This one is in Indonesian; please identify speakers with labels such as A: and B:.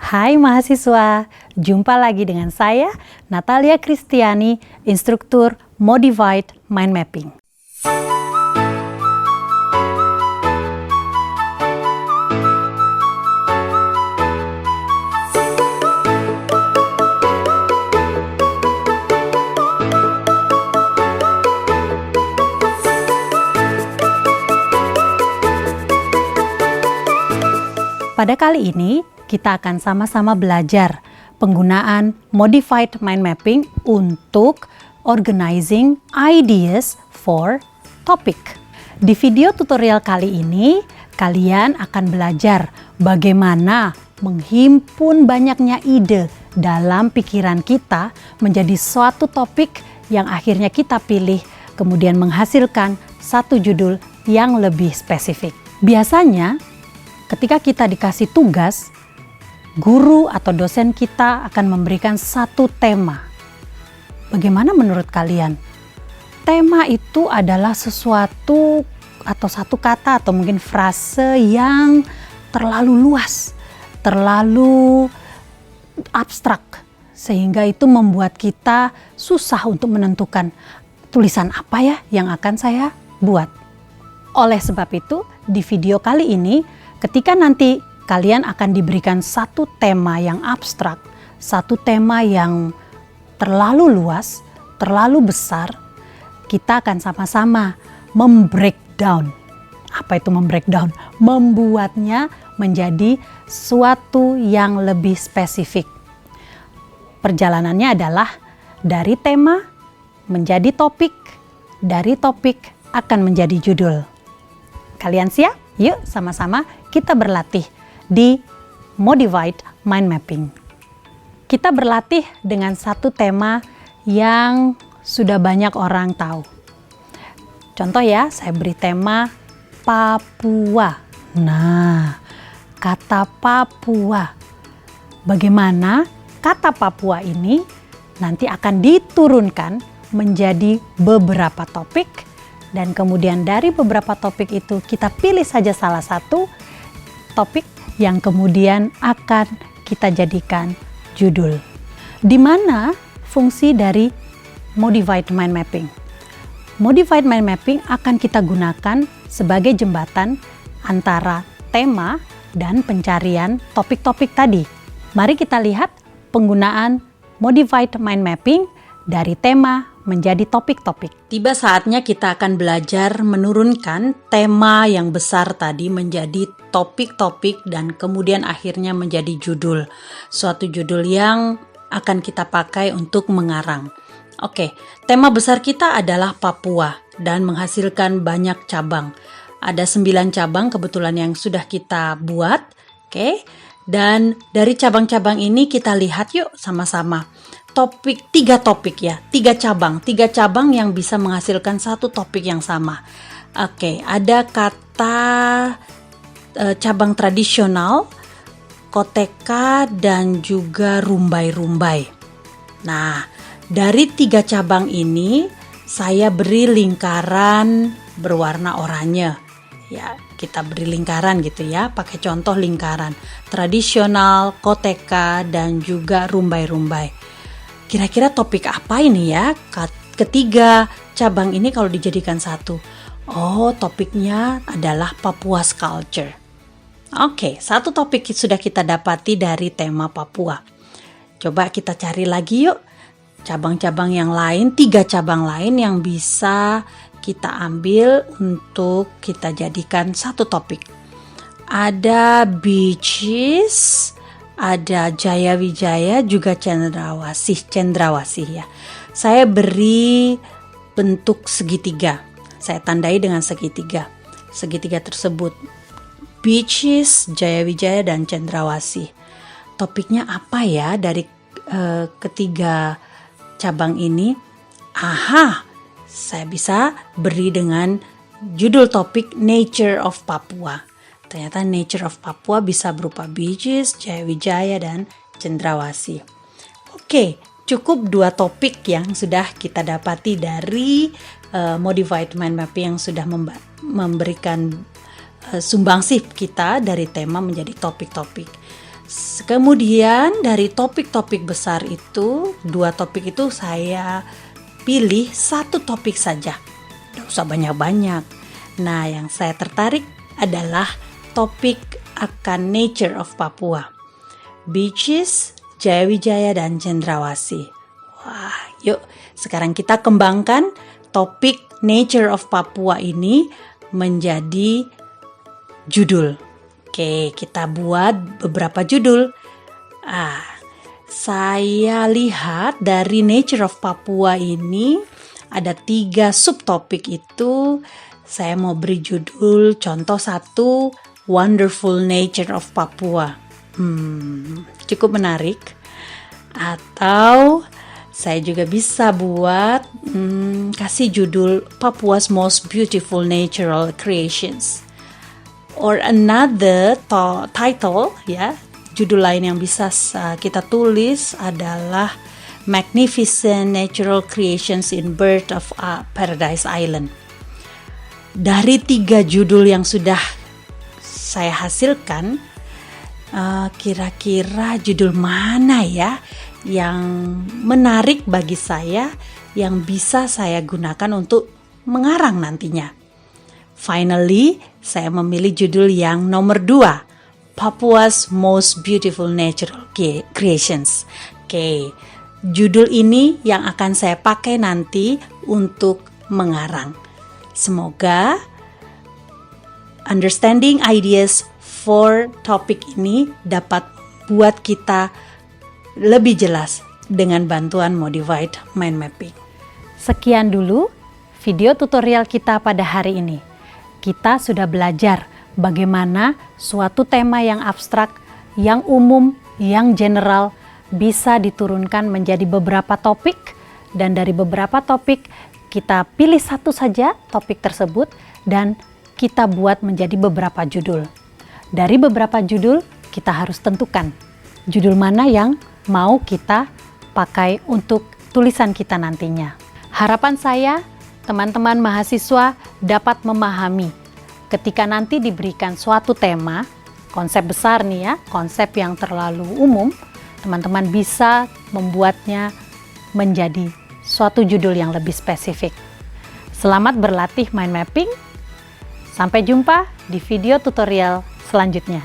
A: Hai mahasiswa, jumpa lagi dengan saya Natalia Kristiani, instruktur Modified Mind Mapping. Pada kali ini, kita akan sama-sama belajar penggunaan Modified Mind Mapping untuk organizing ideas for topic. Di video tutorial kali ini, kalian akan belajar bagaimana menghimpun banyaknya ide dalam pikiran kita menjadi suatu topik yang akhirnya kita pilih, kemudian menghasilkan satu judul yang lebih spesifik. Biasanya, ketika kita dikasih tugas, guru atau dosen kita akan memberikan satu tema. Bagaimana menurut kalian? Tema itu adalah sesuatu atau satu kata atau mungkin frase yang terlalu luas, terlalu abstrak, sehingga itu membuat kita susah untuk menentukan tulisan apa ya yang akan saya buat. Oleh sebab itu, di video kali ini, ketika nanti kalian akan diberikan satu tema yang abstrak, satu tema yang terlalu luas, terlalu besar, kita akan sama-sama membreakdown. Apa itu membreakdown? Membuatnya menjadi suatu yang lebih spesifik. Perjalanannya adalah dari tema menjadi topik, dari topik akan menjadi judul. Kalian siap? Yuk sama-sama kita berlatih di Modified Mind Mapping. Kita berlatih dengan satu tema yang sudah banyak orang tahu. Contoh ya, saya beri tema Papua. Nah, kata Papua. Bagaimana kata Papua ini nanti akan diturunkan menjadi beberapa topik. Dan kemudian dari beberapa topik itu kita pilih saja salah satu topik yang kemudian akan kita jadikan judul. Di mana fungsi dari Modified Mind Mapping? Modified Mind Mapping akan kita gunakan sebagai jembatan antara tema dan pencarian topik-topik tadi. Mari kita lihat penggunaan Modified Mind Mapping dari tema menjadi topik-topik. Tiba saatnya kita akan belajar menurunkan tema yang besar tadi menjadi topik-topik dan kemudian akhirnya menjadi judul. Suatu judul yang akan kita pakai untuk mengarang. Oke, tema besar kita adalah Papua dan menghasilkan banyak cabang. Ada 9 cabang kebetulan yang sudah kita buat. Oke, dan dari cabang-cabang ini kita lihat yuk sama-sama. Tiga topik ya, 3 cabang yang bisa menghasilkan satu topik yang sama. Oke, ada kata cabang tradisional, koteka, dan juga rumbai-rumbai. Nah, dari 3 cabang ini saya beri lingkaran berwarna oranye. Ya, kita beri lingkaran gitu ya, pakai contoh lingkaran tradisional, koteka, dan juga rumbai-rumbai. Kira-kira topik apa ini ya? Ketiga cabang ini kalau dijadikan satu. Oh, topiknya adalah Papua's Culture. Oke, satu topik sudah kita dapati dari tema Papua. Coba kita cari lagi yuk. Cabang-cabang yang lain, 3 cabang lain yang bisa kita ambil untuk kita jadikan satu topik. Ada beaches, ada Jaya Wijaya, juga Cendrawasih ya. Saya beri bentuk segitiga. Saya tandai dengan segitiga. Segitiga tersebut beaches, Jaya Wijaya, dan Cendrawasih. Topiknya apa ya dari ketiga cabang ini? Aha, saya bisa beri dengan judul topik Nature of Papua. Ternyata Nature of Papua bisa berupa beaches, Jaya Wijaya, dan Cendrawasih. Oke, cukup 2 topik yang sudah kita dapati dari Modified Mind Mapping yang sudah memberikan sumbangsih kita dari tema menjadi topik-topik. Kemudian dari topik-topik besar itu, 2 topik itu saya pilih 1 topik saja. Tidak usah banyak-banyak. Nah, yang saya tertarik adalah topik akan nature of Papua. Beaches, Jayawijaya dan Cendrawasih. Wah, yuk sekarang kita kembangkan topik nature of Papua ini menjadi judul. Oke, kita buat beberapa judul. Saya lihat dari Nature of Papua ini ada 3 subtopik itu. Saya mau beri judul contoh 1, Wonderful Nature of Papua. Cukup menarik. Atau saya juga bisa buat kasih judul Papua's Most Beautiful Natural Creations. Or another title, ya, judul lain yang bisa kita tulis adalah Magnificent Natural Creations in Birth of Paradise Island. Dari 3 judul yang sudah saya hasilkan, kira-kira judul mana ya yang menarik bagi saya, yang bisa saya gunakan untuk mengarang nantinya. Finally, saya memilih judul yang nomor 2, Papua's Most Beautiful Natural Creations. Oke, judul ini yang akan saya pakai nanti untuk mengarang. Semoga understanding ideas for topik ini dapat buat kita lebih jelas dengan bantuan Modified Mind Mapping. Sekian dulu video tutorial kita pada hari ini. Kita sudah belajar bagaimana suatu tema yang abstrak, yang umum, yang general bisa diturunkan menjadi beberapa topik, dan dari beberapa topik kita pilih 1 saja topik tersebut dan kita buat menjadi beberapa judul. Dari beberapa judul kita harus tentukan judul mana yang mau kita pakai untuk tulisan kita nantinya. Harapan saya teman-teman mahasiswa dapat memahami ketika nanti diberikan suatu tema, konsep besar nih ya, konsep yang terlalu umum, teman-teman bisa membuatnya menjadi suatu judul yang lebih spesifik. Selamat berlatih mind mapping. Sampai jumpa di video tutorial selanjutnya.